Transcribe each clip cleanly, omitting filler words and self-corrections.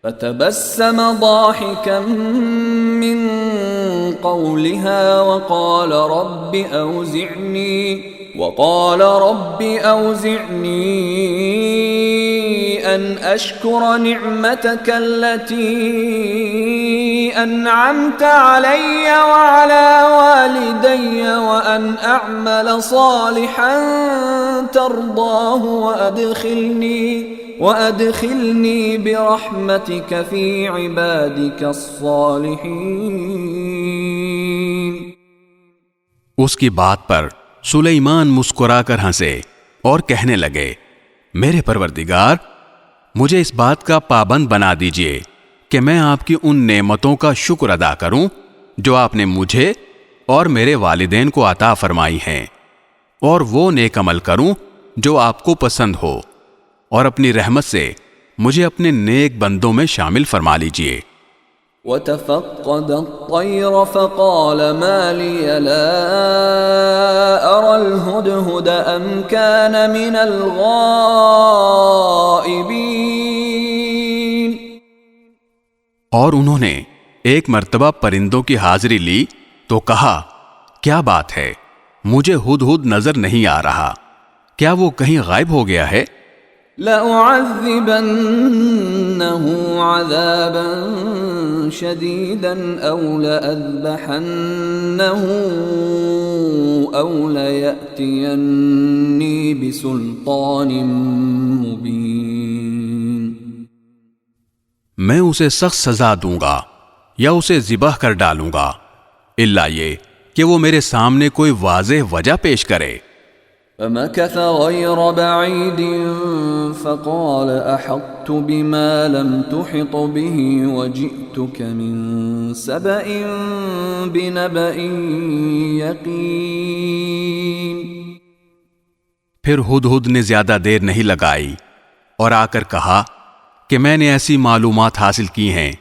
فتبسم ضاحكا من قولها وقال رب أوزعني أن أشكر نعمتك التي أنعمت علي وعلى والدي وأن أعمل صالحا ترضاه وأدخلني برحمتك في عبادك الصالحين۔ اس کی بات پر سلیمان مسکرا کر ہنسے اور کہنے لگے، میرے پروردگار، مجھے اس بات کا پابند بنا دیجئے کہ میں آپ کی ان نعمتوں کا شکر ادا کروں جو آپ نے مجھے اور میرے والدین کو عطا فرمائی ہیں، اور وہ نیک عمل کروں جو آپ کو پسند ہو، اور اپنی رحمت سے مجھے اپنے نیک بندوں میں شامل فرما لیجئے۔ وَتَفَقَّدَ الطَّيْرَ فَقَالَ مَا لِيَ لَا أَرَى الْهُدْهُدَ أَمْ كَانَ مِنَ الْغَائِبِينَ۔ اور انہوں نے ایک مرتبہ پرندوں کی حاضری لی تو کہا، کیا بات ہے، مجھے ہدہد نظر نہیں آ رہا، کیا وہ کہیں غائب ہو گیا ہے؟ لَأُعَذِّبَنَّهُ عَذَابًا شَدِيدًا أَوْ لَأَذْبَحَنَّهُ أَوْ لَيَأْتِيَنِّي بِسُلْطَانٍ مُبِينٍ۔ میں اسے سخت سزا دوں گا یا اسے ذبح کر ڈالوں گا، الا یہ کہ وہ میرے سامنے کوئی واضح وجہ پیش کرے۔ فمكث غير بعيد فقال أحطت بما لم تحط به وجئتك من سبأ بنبأ يقين۔ پھر ہدہد نے زیادہ دیر نہیں لگائی اور آ کر کہا کہ میں نے ایسی معلومات حاصل کی ہیں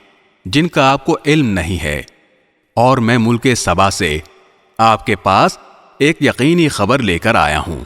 جن کا آپ کو علم نہیں ہے، اور میں ملک سبا سے آپ کے پاس ایک یقینی خبر لے کر آیا ہوں۔